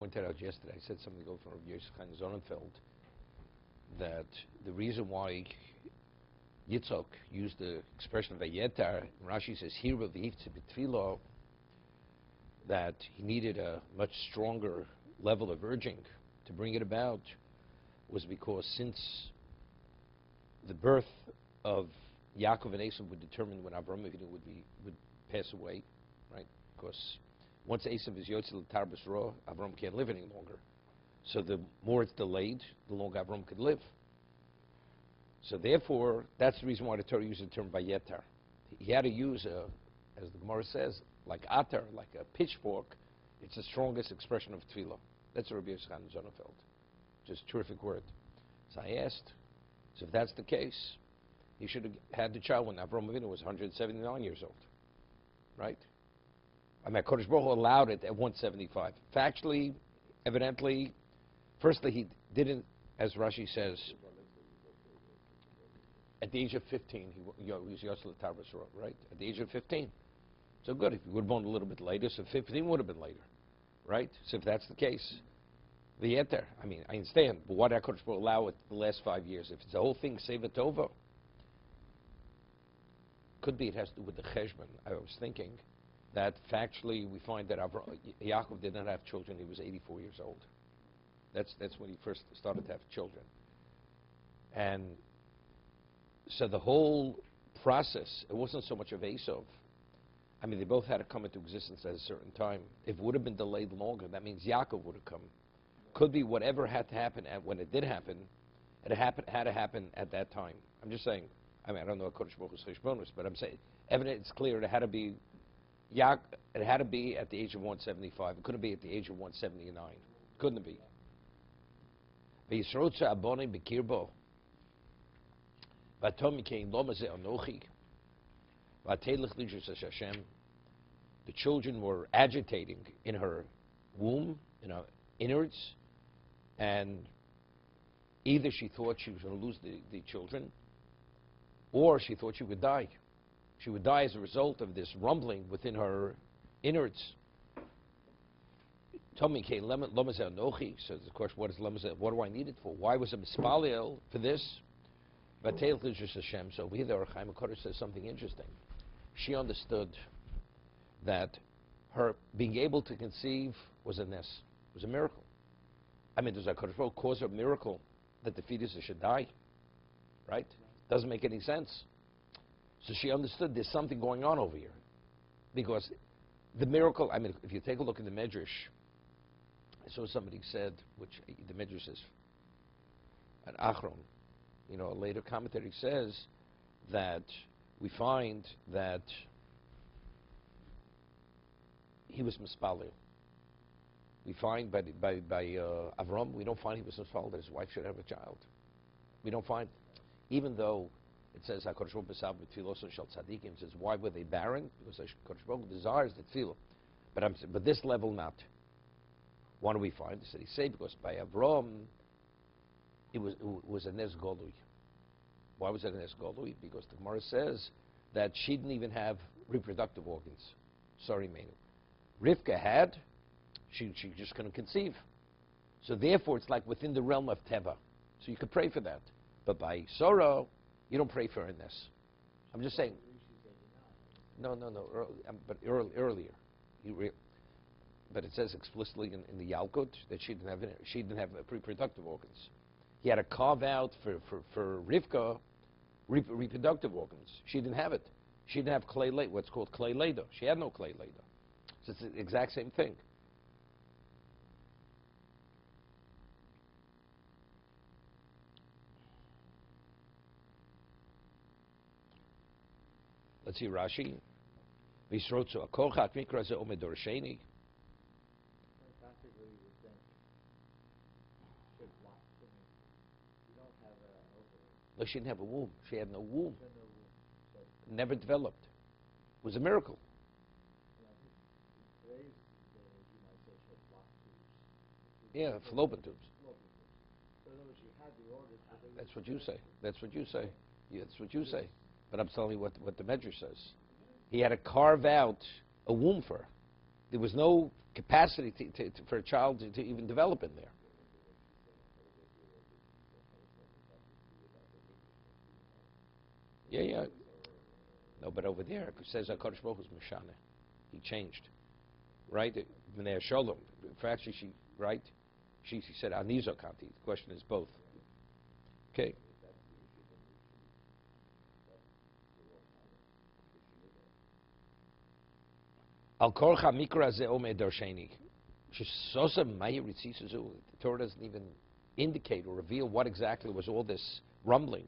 pointed out yesterday, I said something over from Yosef Sonnenfeld, that the reason why Yitzhak used the expression of Vayetar, Rashi says here with the Betfilo, that he needed a much stronger level of urging to bring it about, was because since the birth of Yaakov and Esav would determine when Avraham Avinu would pass away, right? Because once Esav is Yotzel Tarbas Ra, Avraham can't live any longer. So the more it's delayed, the longer Avraham could live. So therefore, that's the reason why the Torah uses the term Vayetar. He had to use, as the Gemara says, like atar, like a pitchfork. It's the strongest expression of tefillah. That's Rabbi Yisrael Zonenfeld. Just terrific word. So I asked, so if that's the case, he should have had the child when Avraham Avinu was 179 years old, right? I mean, Kodesh Baruch Hu allowed it at 175. Factually, evidently, firstly, he didn't, as Rashi says, at the age of 15, he was Yosel Tarbas Ra, right? At the age of 15. So good, if he would have born a little bit later, so 15 would have been later, right? So if that's the case, the Yeter, I mean, I understand, but why did HaKadosh Baruch Hu allow it the last 5 years? If it's the whole thing, Seva Tova, could be it has to do with the Cheshbon. I was thinking that factually we find that Yaakov did not have children, he was 84 years old. That's when he first started to have children. And so the whole process, it wasn't so much of Esav. I mean, they both had to come into existence at a certain time. If it would have been delayed longer, that means Yaakov would have come. Could be whatever had to happen when it did happen, had to happen at that time. I'm just saying, I mean, I don't know what Kodesh Baruch Hu's Cheshbonus, but I'm saying, evident, it's clear, it had to be it had to be at the age of 175. It couldn't be at the age of 179. Couldn't it be? V'yisrotza abonei b'kirbo, v'atom mikein lo mazeh anochi, v'atelech l'jus Hashem. The children were agitating in her womb, in her innards, and either she thought she was going to lose the children, or she thought she would die. She would die as a result of this rumbling within her innards. Tomi ke lomazeh anochi. So the question, what is lomazeh? What do I need it for? Why was it mispalel for this? V'atelech l'jus Hashem. So over here, the Orchaim HaKodesh says something interesting. She understood that her being able to conceive was a ness, was a miracle. I mean, does HaKadosh Baruch Hu cause a miracle that the fetus should die? Right? Doesn't make any sense. So she understood there's something going on over here. Because the miracle, I mean, if you take a look in the Medrash, I saw somebody said, which the Medrash says, at Achron, you know, a later commentary says that we find that he was mispalel. We find by Avram, we don't find he was mispalel that his wife should have a child. We don't find, even though it says HaKadosh Baruch Hu b'sav b'tfilos shel tzadikim, says why were they barren? Because HaKadosh Baruch Hu desires the tefillah, but this level not. Why do we find this? He say because by Avram it was a nes golui. Why was it a nes golui? Because the Gemara says that she didn't even have reproductive organs. Sorry, Menu. Rivka had, she just couldn't conceive. So therefore, it's like within the realm of Teva. So you could pray for that. But by Sorrow, you don't pray for her in this. I'm just saying. No, but earlier. But it says explicitly in the Yalkut that she didn't have reproductive organs. He had to carve out for Rivka reproductive organs. She didn't have it. She didn't have clay leda, what's called clay leda. She had no clay leda. So it's the exact same thing. Let's see Rashi. Visrotzu akochat mikra ze omed dorsheni. No, she didn't have a womb. She had no womb. Never developed. It was a miracle. Yeah, fallopian tubes. That's what you say. That's what you say. Yeah, that's what you say. But I'm telling you what the Medrash says. He had to carve out a womb for her. there was no capacity for a child to even develop in there. Yeah. No, but over there, it says HaKadosh Baruch Hu is Meshana. He changed. Right? V'nei Shalom. Actually, she said, Anizo Kanti. The question is both. Okay. Al Korcha Mikra Ze Omer Darsheni. The Torah doesn't even indicate or reveal what exactly was all this rumbling.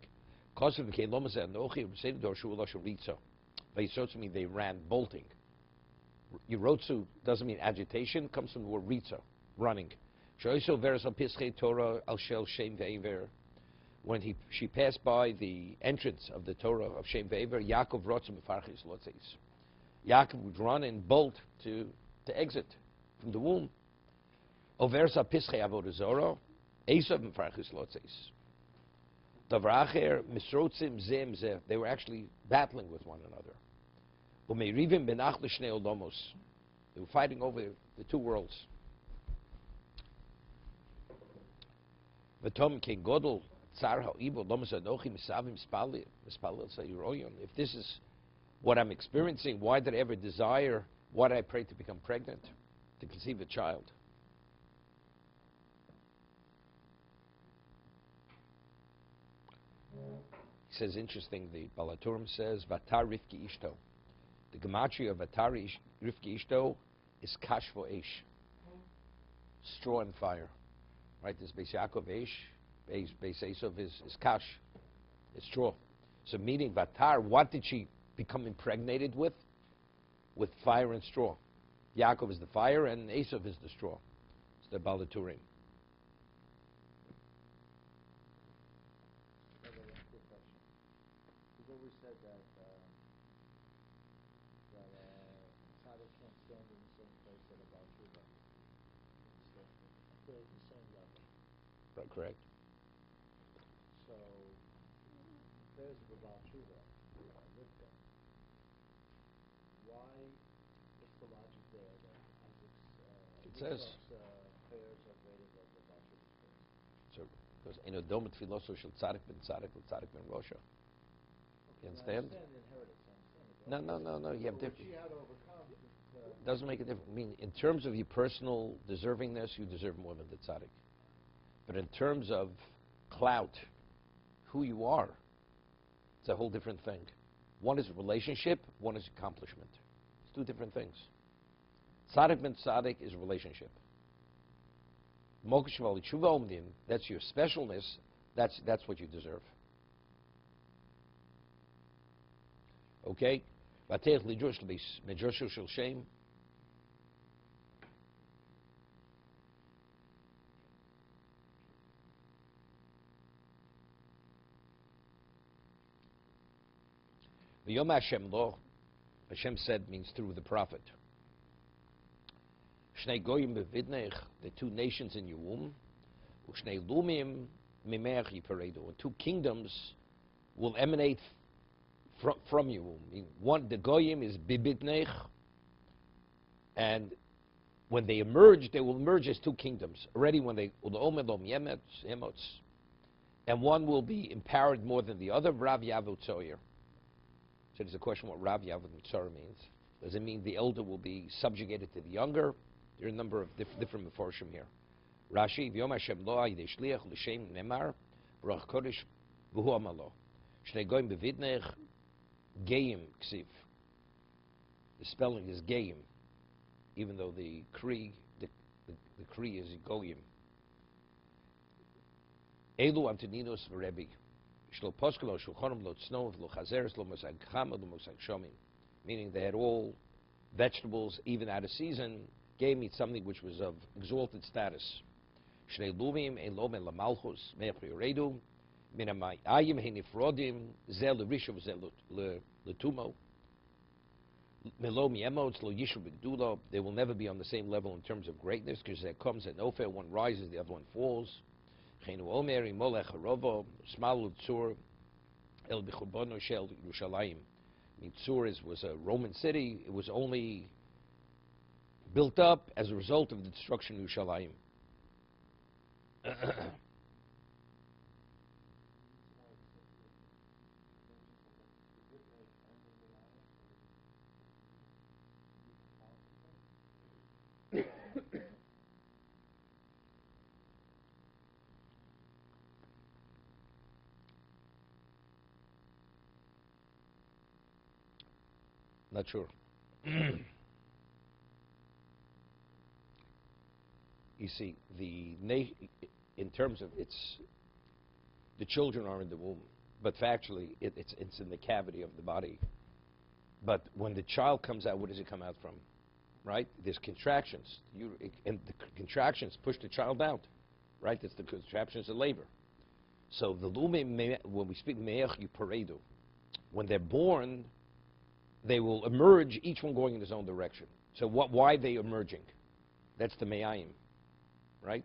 They ran bolting. Yerotzu doesn't mean agitation, it comes from the word ritza, running. When she passed by the entrance of the Torah of Shem Ve'ever, Yaakov would run and bolt to exit from the womb. Oversa Pischei Avodazoro, Esav Mefarchis Lotzeis. Davracher Misrotzim Zem Zeh. They were actually battling with one another. Umeirivim Benach L'Shnei Olomos. They were fighting over the two worlds. V'tom King Godel Tzar Ha'Ibo Lomos Anochi Misavim Spalil Sayiroyon. If this is what I'm experiencing, why did I ever desire? Why did I pray to become pregnant, to conceive a child? He says, interesting, the Balaturim says, Vatar Rivki Ishto. The gematria of Vatar Rivki Ishto is Kashvo Eish. Straw and fire. Right, this Beis Yaakov Eish, Beis Esav is Kash. It's straw. So meaning Vatar, what did she become impregnated with? With fire and straw. Yaakov is the fire and Esav is the straw. It's the Balaturim. Correct. So there's the Baal Tshuva, Rivka. Why? What's the logic there that it says prayers are greater than the Baal Tshuva's prayers? So because in a domet filoso shel tzadik ben rosha. You understand? I understand the inheritance. No. You have different. She had to overcome. Doesn't make a difference. I mean, in terms of your personal deservingness, you deserve more than the tzaddik. But in terms of clout, who you are, it's a whole different thing. One is relationship, one is accomplishment. It's two different things. Tzaddik ben tzaddik is relationship. Mokesh v'ali tshuva omdim, that's your specialness, that's what you deserve. Okay? Vatech lidrosh medrashu shel shem. V'yom Hashem lo, Hashem said means through the prophet. Shnei goyim bevidnech, the two nations in your womb, u'shnei lumim mimeach yiparedu, and two kingdoms will emanate from your womb. One, the goyim is bibidnech, and when they emerge, they will emerge as two kingdoms. Already when they u'l'omelom yemots, and one will be empowered more than the other. Rav Yavu Tzoyer. So there's a question what Rav Yavad Mitzvah means. Does it mean the elder will be subjugated to the younger? There are a number of different meforshim here. Rashi, V'yom Hashem lo ha'yidei shliach l'shem nemar, Baruch Kodesh v'hu amalo. Shnei goyim bevidnech, geim ksiv. The spelling is geim, even though the kri is goyim. Elu antoninos v'rebi. Meaning they had all vegetables, even out of season, gave me something which was of exalted status. They will never be on the same level in terms of greatness, because there comes an ofer, one rises, the other one falls. Tzur was a Roman city. It was only built up as a result of the destruction of Yerushalayim. Not sure. You see, in terms of the children are in the womb, but factually it's in the cavity of the body. But when the child comes out, where does it come out from? Right? There's contractions, and the contractions push the child out. Right? That's the contractions of labor. So the lume, when we speak me'ech yuparedu, when they're born, they will emerge, each one going in his own direction. So why are they emerging? That's the me'ayim, right?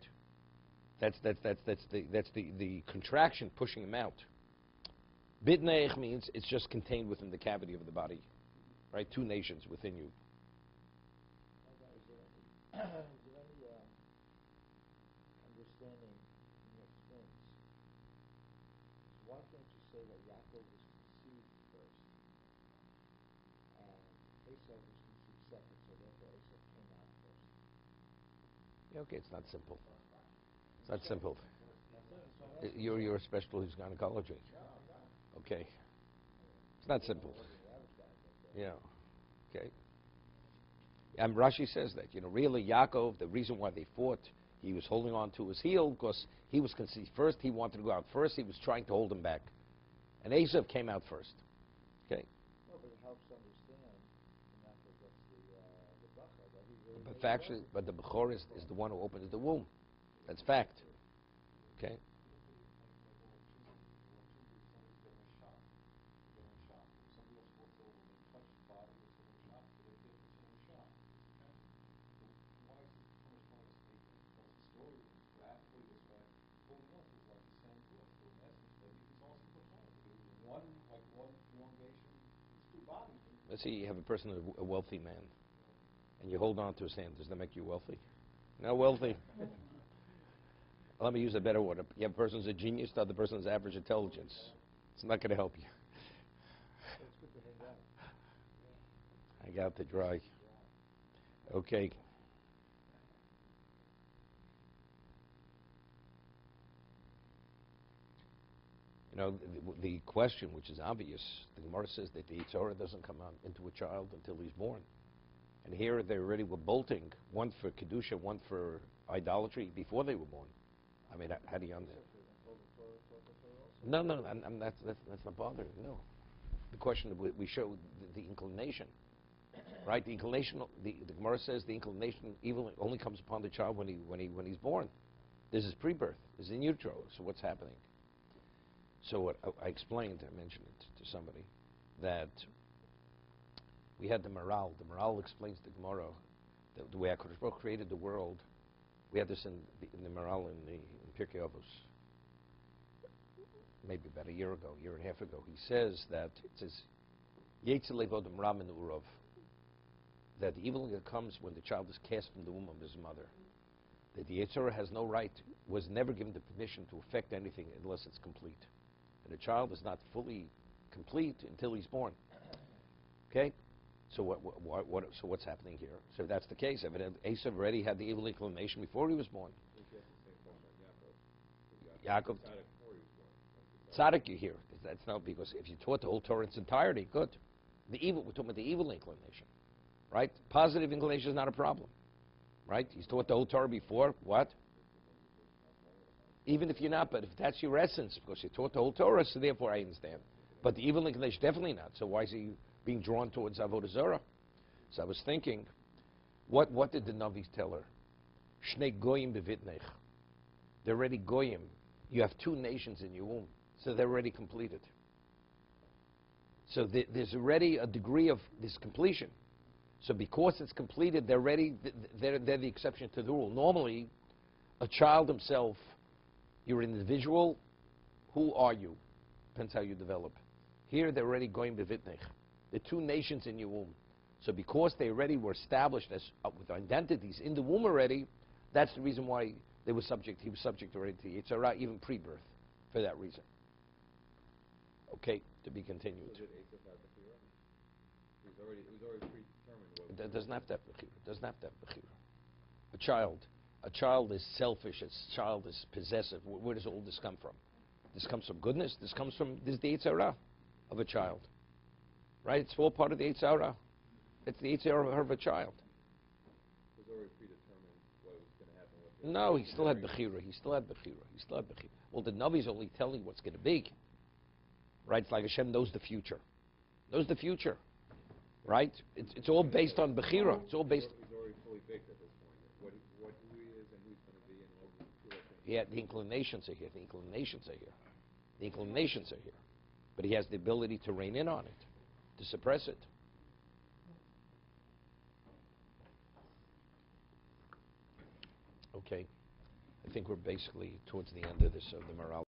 That's the contraction pushing them out. Bitneich means it's just contained within the cavity of the body, right? Two nations within you. Is there any understanding in your experience? So why can't you say that Yaakov was conceived first and Esau was conceived second, so therefore Esau came out first? Yeah, okay, it's not simple. It's not simple. You're a specialist in gynecology. Okay. It's not simple. Yeah. Okay. And Rashi says that, really Yaakov, the reason why they fought, he was holding on to his heel because he was conceived first. He wanted to go out first. He was trying to hold him back. And Esau came out first. Okay. No, but it helps to understand, and that's the bracha, that he really But made it factually, but the Bechor is the one who opens the womb. That's fact. Okay. Let's say you have a person, a wealthy man, and you hold on to his hand. Does that make you wealthy? Not wealthy. Let me use a better word. You have a person's a genius, the other person's average intelligence. It's not going to help you. It's good to hang out. Hang out to dry. Okay. The question, which is obvious, the Gemara says that the Yitzhara doesn't come out into a child until he's born. And here they already were bolting, one for Kedusha, one for idolatry, before they were born. I mean, how do you understand? No, that's not bothering. No. The question, we show the inclination. Right? The inclination, the Gemara says the inclination evil only comes upon the child when he's born. This is pre-birth. This is in utero. So what's happening? So what I explained, I mentioned it to somebody, that we had the Maral. The Maral explains the Gemara, the way HaKadosh Baruch Hu created the world. We had this in the Maral in Pirkei Avos, maybe about a year and a half ago. He says that it says, Yetzer Levodem Ramin Urov, that the evil that comes when the child is cast from the womb of his mother. That the Yetzirah has no right, was never given the permission to affect anything unless it's complete. And the child is not fully complete until he's born. Okay? So so what's happening here? So if that's the case, evidently Esav already had the evil inclination before he was born. Yaakov. Tzaddik you hear. That's not because if you taught the whole Torah in its entirety, good. We're talking about the evil inclination. Right? Positive inclination is not a problem. Right? He's taught the whole Torah before. What? Even if you're not, but if that's your essence, because you taught the whole Torah, so therefore I understand. But the evil inclination, definitely not. So why is he being drawn towards Avodah Zarah? So I was thinking, what did the Navi tell her? Shnei goyim bevitnech. They're already goyim. You have two nations in your womb, so they're already completed. So there's already a degree of this completion. So because it's completed, they're ready. They're the exception to the rule. Normally, a child himself, you're an individual. Who are you? Depends how you develop. Here, they're already going bevitnech. The two nations in your womb. So because they already were established as with identities in the womb already, that's the reason why he was subject already to Yetzer Hara, even pre-birth, for that reason. Okay, to be continued. So did Esav have Bechira? It was already predetermined. It doesn't have to have Bechira. It doesn't have to have Bechira. A child is selfish. A child is possessive. Where does all this come from? This comes from goodness. This is the Yetzer Hara of a child, right? It's all part of the Yetzer Hara. It's the Yetzer Hara of a child. It was already predetermined what was going to happen. No, he still had Bechira. He still had Bechira. Well, the Navi's only telling what's going to be. Right? It's like Hashem knows the future. Right? It's all based on Bechira. It's all based. He's already fully baked at this point. Who he is and who he's going to be and all the Yeah, the inclinations are here. But he has the ability to rein in on it, to suppress it. Okay. I think we're basically towards the end of this, the morale.